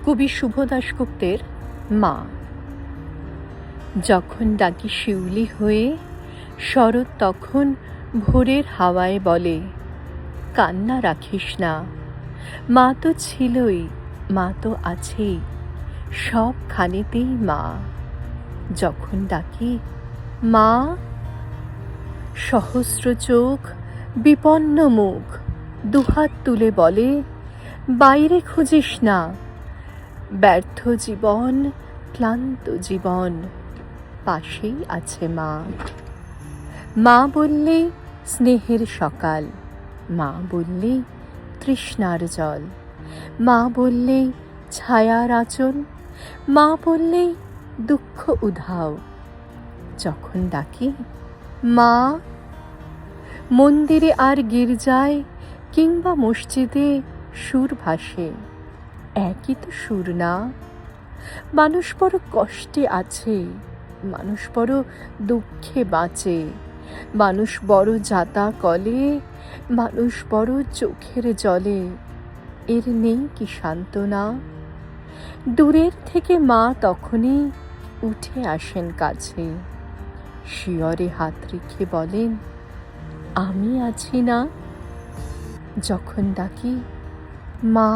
কবি শুভ দাশগুপ্তের মা। যখন ডাকি শিউলি হয়ে, শরৎ তখন ভোরের হাওয়ায় বলে, কান্না রাখিস না, মা তো ছিলই, মা তো আছেই, সবখানেতেই মা। যখন ডাকি মা, সহস্র চোখ, বিপন্ন মুখ, দুহাত তুলে বলে, বাইরে খুঁজিস না, ব্যর্থ জীবন, ক্লান্ত জীবন, পাশেই আছে মা। মা বললে স্নেহের সকাল, মা বললে তৃষ্ণার জল, মা বললে ছায়ার আঁচল, মা বললে দুঃখ উধাও। যখন ডাকি মা, মন্দিরে আর গির্জায় কিংবা মসজিদে সুর ভাসে, একই তো সুর না? মানুষ বড় কষ্টে আছে, মানুষ বড় দুঃখে বাঁচে, মানুষ বড় যাতা কলে, মানুষ বড় চোখের জলে, এর নেই কি সান্ত্বনা? দূরের থেকে মা তখনই উঠে আসেন কাছে, শিয়রে হাত রেখে বলেন, আমি আছি না? যখন ডাকি মা।